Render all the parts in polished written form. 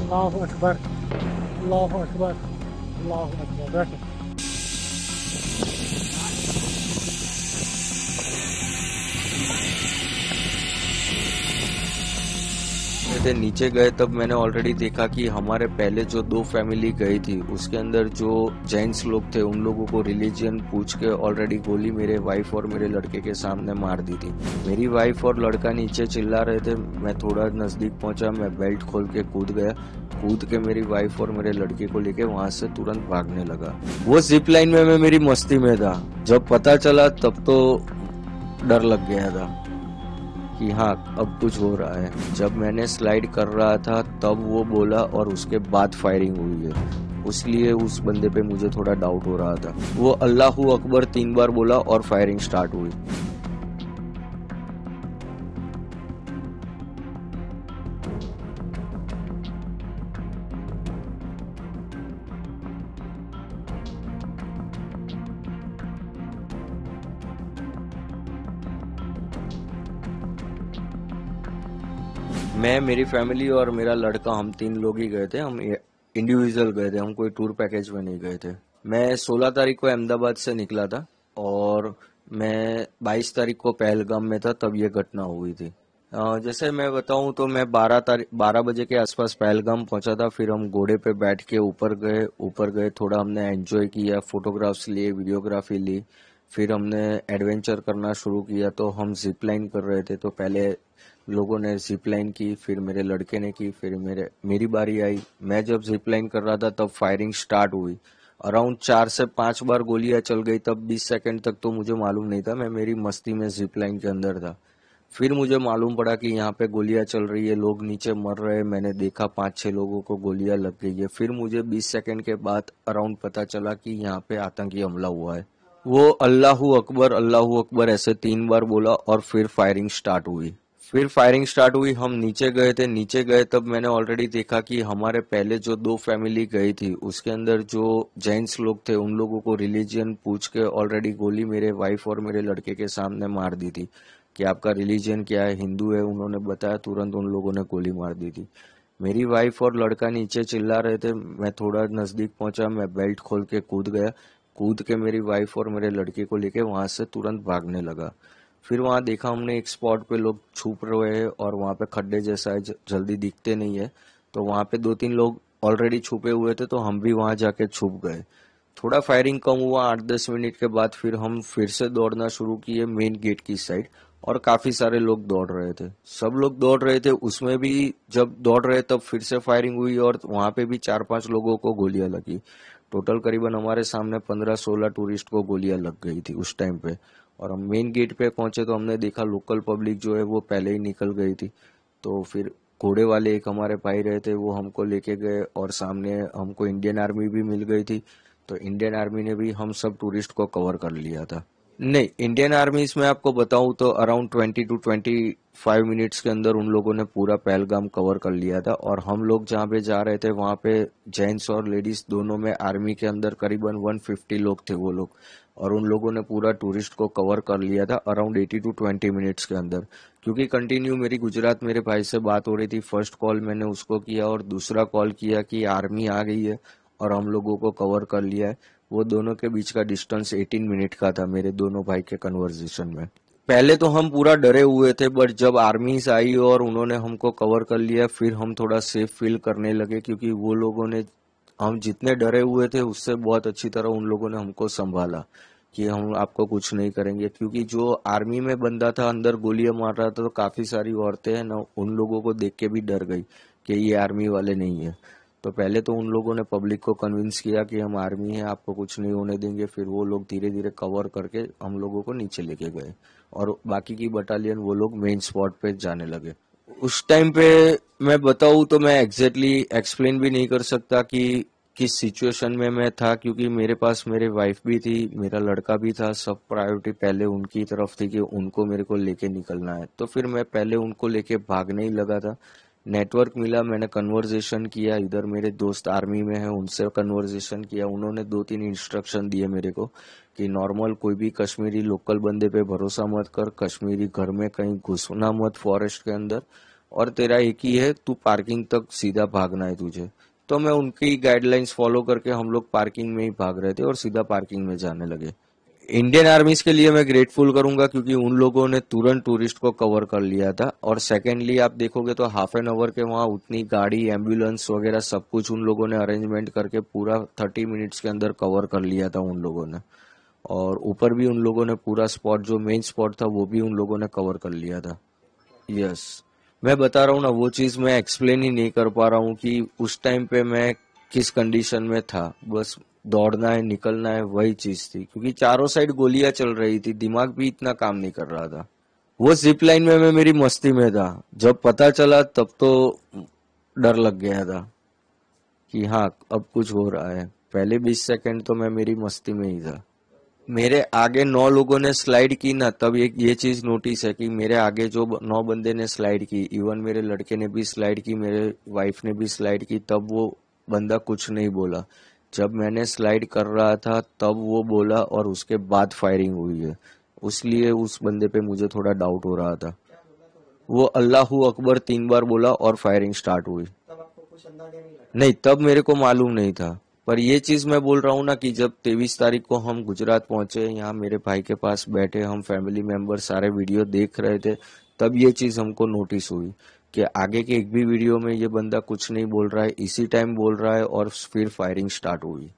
अल्लाहु अकबर, अल्लाहु अकबर, अल्लाहु अकबर। बैठो। थे नीचे गए तब मैंने ऑलरेडी देखा कि हमारे पहले जो दो फैमिली गई थी उसके अंदर जो जेंट्स लोग थे उन लोगों को रिलीजन पूछ के ऑलरेडी गोली मेरे वाइफ और मेरे लड़के के सामने मार दी थी। मेरी वाइफ और लड़का नीचे चिल्ला रहे थे, मैं थोड़ा नजदीक पहुंचा, मैं बेल्ट खोल के कूद गया। कूद के मेरी वाइफ और मेरे लड़के को लेके वहां से तुरंत भागने लगा। वो जिप लाइन में मैं मेरी मस्ती में था। जब पता चला तब तो डर लग गया था कि हाँ अब कुछ हो रहा है। जब मैंने स्लाइड कर रहा था तब वो बोला और उसके बाद फायरिंग हुई है, इसलिए उस बंदे पे मुझे थोड़ा डाउट हो रहा था। वो अल्लाहू अकबर 3 बार बोला और फायरिंग स्टार्ट हुई। मैं, मेरी फैमिली और मेरा लड़का, हम 3 लोग ही गए थे। हम इंडिविजुअल गए थे, हम कोई टूर पैकेज में नहीं गए थे। मैं 16 तारीख को अहमदाबाद से निकला था और मैं 22 तारीख को पहलगाम में था, तब ये घटना हुई थी। जैसे मैं बताऊं तो मैं 12 बजे के आसपास पहलगाम पहुंचा था। फिर हम घोड़े पे बैठ के ऊपर गए, थोड़ा हमने एंजॉय किया, फोटोग्राफ्स लिए, वीडियोग्राफी ली। फिर हमने एडवेंचर करना शुरू किया। तो हम जिप लाइन कर रहे थे, तो पहले लोगों ने जिप लाइन की, फिर मेरे लड़के ने की, फिर मेरी बारी आई। मैं जब जिप लाइन कर रहा था तब फायरिंग स्टार्ट हुई। अराउंड 4 से 5 बार गोलियां चल गई। तब 20 सेकंड तक तो मुझे मालूम नहीं था, मैं मेरी मस्ती में जिप लाइन के अंदर था। फिर मुझे मालूम पड़ा कि यहाँ पे गोलियां चल रही है, लोग नीचे मर रहे हैं। मैंने देखा 5-6 लोगों को गोलियां लग गई है। फिर मुझे 20 सेकंड के बाद अराउंड पता चला कि यहाँ पे आतंकी हमला हुआ है। वो अल्लाहू अकबर ऐसे 3 बार बोला और फिर फायरिंग स्टार्ट हुई। हम नीचे गए थे। नीचे गए तब मैंने ऑलरेडी देखा कि हमारे पहले जो दो फैमिली गई थी उसके अंदर जो जेंट्स लोग थे उन लोगों को रिलीजन पूछ के ऑलरेडी गोली मेरे वाइफ और मेरे लड़के के सामने मार दी थी कि आपका रिलीजन क्या है, हिंदू है। उन्होंने बताया, तुरंत उन लोगों ने गोली मार दी थी। मेरी वाइफ और लड़का नीचे चिल्ला रहे थे, मैं थोड़ा नजदीक पहुंचा, मैं बेल्ट खोल के कूद गया। कूद के मेरी वाइफ और मेरे लड़के को लेके वहां से तुरंत भागने लगा। फिर वहां देखा हमने एक स्पॉट पे लोग छुप रहे हैं और वहां पे खड्डे जैसा है, जल्दी दिखते नहीं है। तो वहां पे 2-3 लोग ऑलरेडी छुपे हुए थे, तो हम भी वहां जाके छुप गए। थोड़ा फायरिंग कम हुआ। 8-10 मिनट के बाद फिर हम फिर से दौड़ना शुरू किए मेन गेट की साइड, और काफी सारे लोग दौड़ रहे थे। सब लोग दौड़ रहे थे, उसमें भी जब दौड़ रहे तब फिर से फायरिंग हुई और वहां पे भी 4-5 लोगों को गोलियां लगी। टोटल करीबन हमारे सामने 15-16 टूरिस्ट को गोलियां लग गई थी उस टाइम पे। और हम मेन गेट पे पहुंचे तो हमने देखा लोकल पब्लिक जो है वो पहले ही निकल गई थी। तो फिर घोड़े वाले एक हमारे भाई रहे थे, वो हमको लेके गए और सामने हमको इंडियन आर्मी भी मिल गई थी। तो इंडियन आर्मी ने भी हम सब टूरिस्ट को कवर कर लिया था। नहीं, इंडियन आर्मी इसमें आपको बताऊं तो अराउंड 20 to 25 मिनट्स के अंदर उन लोगों ने पूरा पहलगाम कवर कर लिया था। और हम लोग जहाँ पे जा रहे थे वहां पे जेंट्स और लेडीज दोनों में आर्मी के अंदर करीबन 150 लोग थे वो लोग। और उन लोगों ने पूरा टूरिस्ट को कवर कर लिया था अराउंड 80 to 20 मिनट्स के अंदर। क्योंकि कंटिन्यू मेरी गुजरात मेरे भाई से बात हो रही थी, फर्स्ट कॉल मैंने उसको किया और दूसरा कॉल किया कि आर्मी आ गई है और हम लोगों को कवर कर लिया है। वो दोनों के बीच का डिस्टेंस 18 मिनट का था मेरे दोनों भाई के कन्वर्सेशन में। पहले तो हम पूरा डरे हुए थे, बट जब आर्मीज आई और उन्होंने हमको कवर कर लिया फिर हम थोड़ा सेफ फील करने लगे। क्योंकि वो लोगों ने, हम जितने डरे हुए थे उससे बहुत अच्छी तरह उन लोगों ने हमको संभाला कि हम आपको कुछ नहीं करेंगे। क्योंकि जो आर्मी में बंदा था अंदर गोलियां मार रहा था, तो काफी सारी औरतें हैं ना, उन लोगों को देख के भी डर गई कि ये आर्मी वाले नहीं है। तो पहले तो उन लोगों ने पब्लिक को कन्विंस किया कि हम आर्मी हैं, आपको कुछ नहीं होने देंगे। फिर वो लोग धीरे धीरे कवर करके हम लोगों को नीचे लेके गए और बाकी की बटालियन वो लोग मेन स्पॉट पे जाने लगे। उस टाइम पे मैं बताऊं तो मैं एग्जैक्टली एक्सप्लेन भी नहीं कर सकता कि किस सिचुएशन में मैं था। क्योंकि मेरे पास मेरे वाइफ भी थी, मेरा लड़का भी था, सब प्रायोरिटी पहले उनकी तरफ थी कि उनको मेरे को लेके निकलना है। तो फिर मैं पहले उनको लेके भागने ही लगा था। नेटवर्क मिला, मैंने कन्वर्जेशन किया, इधर मेरे दोस्त आर्मी में है उनसे कन्वर्जेशन किया। उन्होंने 2-3 इंस्ट्रक्शन दिए मेरे को कि नॉर्मल कोई भी कश्मीरी लोकल बंदे पे भरोसा मत कर, कश्मीरी घर में कहीं घुसना मत फॉरेस्ट के अंदर, और तेरा एक ही है, तू पार्किंग तक सीधा भागना है तुझे। तो मैं उनकी गाइडलाइंस फॉलो करके हम लोग पार्किंग में ही भाग रहे थे और सीधा पार्किंग में जाने लगे। इंडियन आर्मीज के लिए मैं ग्रेटफुल करूंगा क्योंकि उन लोगों ने तुरंत टूरिस्ट को कवर कर लिया था। और सेकेंडली आप देखोगे तो हाफ एन आवर के वहाँ उतनी गाड़ी, एम्बुलेंस वगैरह सब कुछ उन लोगों ने अरेंजमेंट करके पूरा 30 मिनट्स के अंदर कवर कर लिया था उन लोगों ने। और ऊपर भी उन लोगों ने पूरा स्पॉट, जो मेन स्पॉट था वो भी उन लोगों ने कवर कर लिया था। यस, मैं बता रहा हूँ ना, वो चीज मैं एक्सप्लेन ही नहीं कर पा रहा हूँ कि उस टाइम पे मैं किस कंडीशन में था। बस दौड़ना है, निकलना है, वही चीज थी, क्योंकि चारों साइड गोलियां चल रही थी, दिमाग भी इतना काम नहीं कर रहा था। वो जिप लाइन में मैं मेरी मस्ती में था। जब पता चला तब तो डर लग गया था कि हाँ अब कुछ हो रहा है। पहले 20 सेकंड तो मैं मेरी मस्ती में ही था। मेरे आगे 9 लोगों ने स्लाइड की ना, तब एक ये चीज नोटिस है कि मेरे आगे जो 9 बंदे ने स्लाइड की, इवन मेरे लड़के ने भी स्लाइड की, मेरे वाइफ ने भी स्लाइड की, तब वो बंदा कुछ नहीं बोला। जब मैंने स्लाइड कर रहा था तब वो बोला और उसके बाद फायरिंग हुई है। इसलिए उस बंदे पे मुझे थोड़ा डाउट हो रहा था। वो अल्लाहू अकबर 3 बार बोला और फायरिंग स्टार्ट हुई। नहीं, तब मेरे को मालूम नहीं था। पर ये चीज मैं बोल रहा हूँ ना कि जब 23 तारीख को हम गुजरात पहुंचे, यहाँ मेरे भाई के पास बैठे हम फैमिली मेंबर सारे वीडियो देख रहे थे, तब ये चीज हमको नोटिस हुई कि आगे के एक भी वीडियो में ये बंदा कुछ नहीं बोल रहा है, इसी टाइम बोल रहा है और फिर फायरिंग स्टार्ट हुई।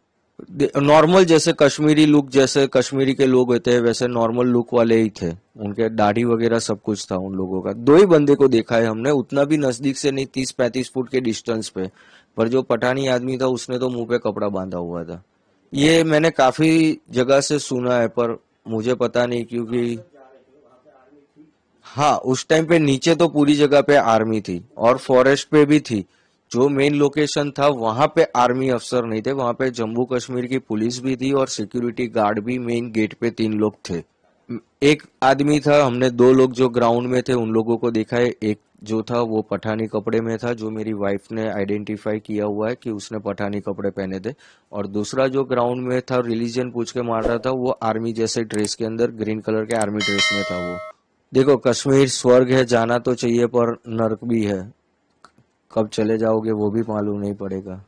नॉर्मल जैसे कश्मीरी लुक, जैसे कश्मीरी के लोग होते हैं वैसे नॉर्मल लुक वाले ही थे। उनके दाढ़ी वगैरह सब कुछ था उन लोगों का। 2 ही बंदे को देखा है हमने, उतना भी नजदीक से नहीं, 30-35 फुट के डिस्टेंस पे। पर जो पठानी आदमी था उसने तो मुंह पे कपड़ा बांधा हुआ था। ये मैंने काफी जगह से सुना है पर मुझे पता नहीं, क्योंकि हाँ उस टाइम पे नीचे तो पूरी जगह पे आर्मी थी और फॉरेस्ट पे भी थी। जो मेन लोकेशन था वहां पे आर्मी अफसर नहीं थे, वहां पे जम्मू कश्मीर की पुलिस भी थी और सिक्योरिटी गार्ड भी मेन गेट पे 3 लोग थे। एक आदमी था, हमने 2 लोग जो ग्राउंड में थे उन लोगों को देखा है। एक जो था वो पठानी कपड़े में था, जो मेरी वाइफ ने आइडेंटिफाई किया हुआ है कि उसने पठानी कपड़े पहने थे। और दूसरा जो ग्राउंड में था, रिलीजन पूछ के मार रहा था, वो आर्मी जैसे ड्रेस के अंदर, ग्रीन कलर के आर्मी ड्रेस में था वो। देखो, कश्मीर स्वर्ग है, जाना तो चाहिए पर नर्क भी है। कब चले जाओगे वो भी मालूम नहीं पड़ेगा।